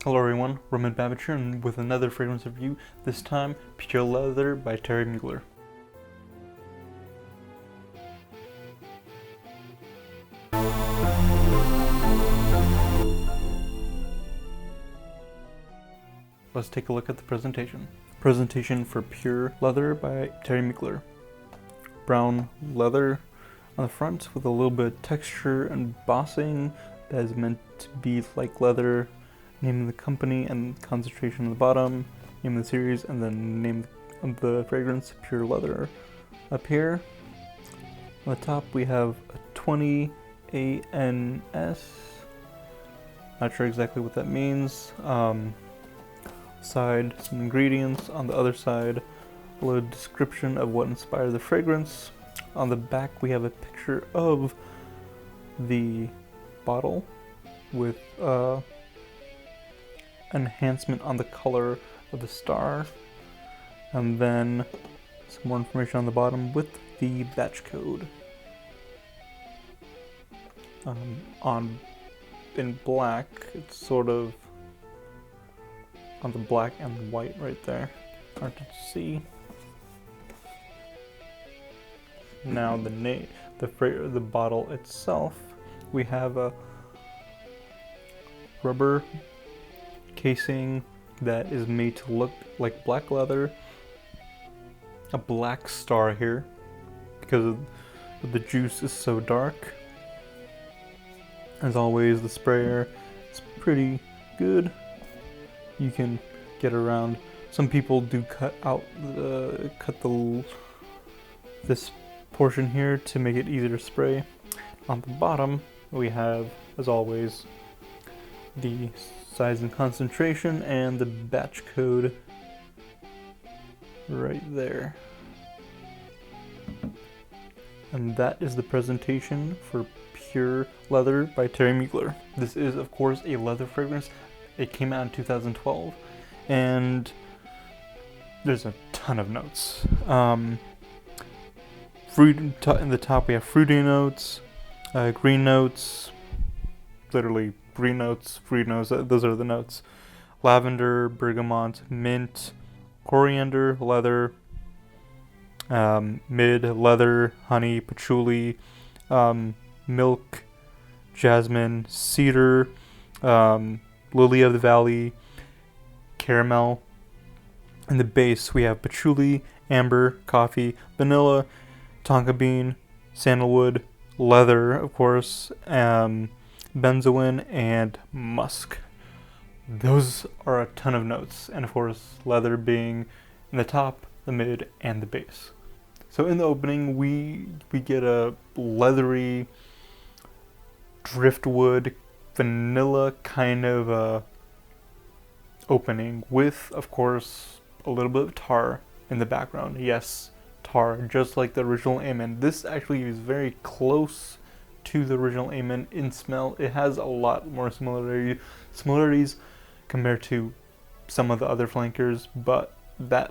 Hello everyone, Roman Babich here, and with another fragrance review, this time Pure Leather by Terry Mugler. Let's take a look at the presentation. Presentation for Pure Leather by Terry Mugler. Brown leather on the front with a little bit of texture and embossing that is meant to be like leather. Name of the company and concentration on the bottom, name of the series, and then name of the fragrance, Pure Leather, up here. On the top we have a 20 ANS, not sure exactly what that means. Side, some ingredients. On the other side, a little description of what inspired the fragrance. On the back we have a picture of the bottle with enhancement on the color of the star, and then some more information on the bottom with the batch code in black. It's sort of on the black and white right there, hard to see. Now the bottle itself, we have a rubber casing that is made to look like black leather. A black star here because the juice is so dark. As always, the sprayer is pretty good. You can get around. Some people do cut out this portion here to make it easier to spray. On the bottom we have, as always, the size and concentration and the batch code right there. And that is the presentation for Pure Leather by Terry Mugler. This is, of course, a leather fragrance. It came out in 2012, and there's a ton of notes. Fruit in the top, we have fruity notes, green notes, literally green notes, fruit notes, those are the notes. Lavender, bergamot, mint, coriander, leather, mid, leather, honey, patchouli, milk, jasmine, cedar, lily of the valley, caramel. In the base we have patchouli, amber, coffee, vanilla, tonka bean, sandalwood, leather, of course, benzoin, and musk. Those are a ton of notes, and of course leather being in the top, the mid, and the base. So in the opening we get a leathery driftwood vanilla kind of opening with, of course, a little bit of tar in the background. Yes, tar, just like the original Amen. This actually is very close to the original Amen in smell. It has a lot more similarities compared to some of the other flankers, but that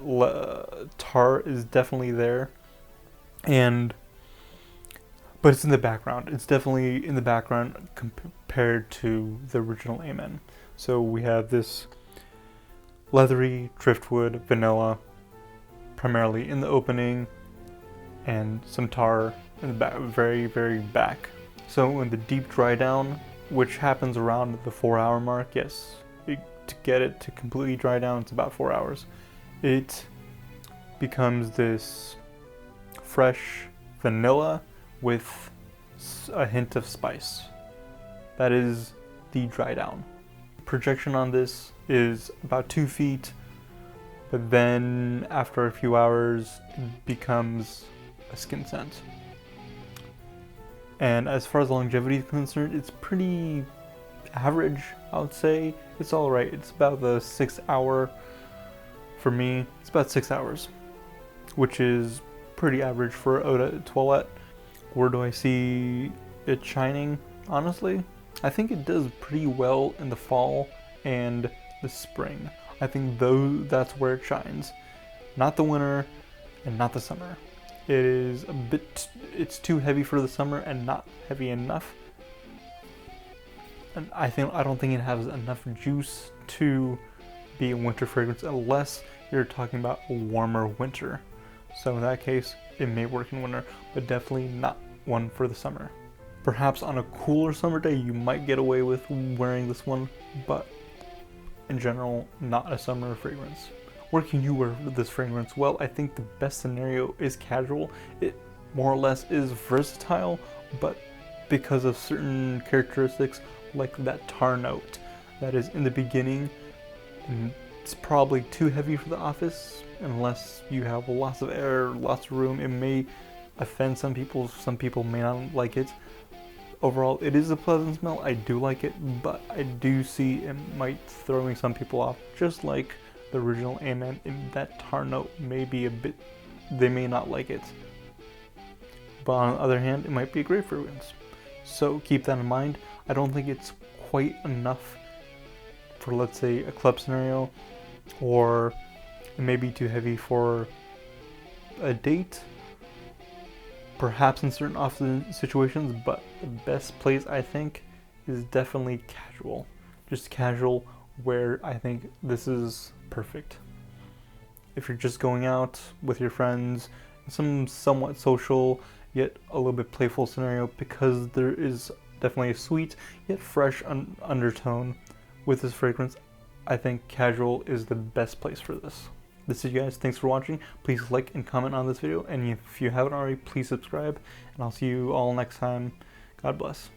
tar is definitely there. But it's in the background. It's definitely in the background compared to the original Amen. So we have this leathery driftwood vanilla primarily in the opening, and some tar in the back, very, very back. So in the deep dry down, which happens around the 4-hour mark, yes, to get it to completely dry down, it's about 4 hours. It becomes this fresh vanilla with a hint of spice. That is the dry down. Projection on this is about 2 feet, but then after a few hours it becomes a skin scent. And as far as longevity is concerned, it's pretty average, I would say. It's alright. It's about the 6 hour, for me, it's about 6 hours, which is pretty average for eau de toilette. Where do I see it shining? Honestly, I think it does pretty well in the fall and the spring. I think that's where it shines. Not the winter and not the summer. It is a bit, it's too heavy for the summer and not heavy enough. And I don't think it has enough juice to be a winter fragrance unless you're talking about a warmer winter. So in that case, it may work in winter, but definitely not one for the summer. Perhaps on a cooler summer day, you might get away with wearing this one, but in general, not a summer fragrance. Where can you wear this fragrance? Well, I think the best scenario is casual. It more or less is versatile, but because of certain characteristics like that tar note that is in the beginning, and it's probably too heavy for the office unless you have lots of air, lots of room. It may offend some people may not like it. Overall, it is a pleasant smell. I do like it, but I do see it might throwing some people off, just like the original Amen. In that tar note may be a bit, they may not like it. But on the other hand, it might be a great fragrance. So keep that in mind. I don't think it's quite enough for, let's say, a club scenario, or it may be too heavy for a date. Perhaps in certain off-season situations, but the best place I think is definitely casual. Just casual, where I think this is perfect. If you're just going out with your friends, some somewhat social yet a little bit playful scenario, because there is definitely a sweet yet fresh undertone with this fragrance, I think casual is the best place for this. This is you guys. Thanks for watching. Please like and comment on this video, and if you haven't already, please subscribe, and I'll see you all next time. God bless.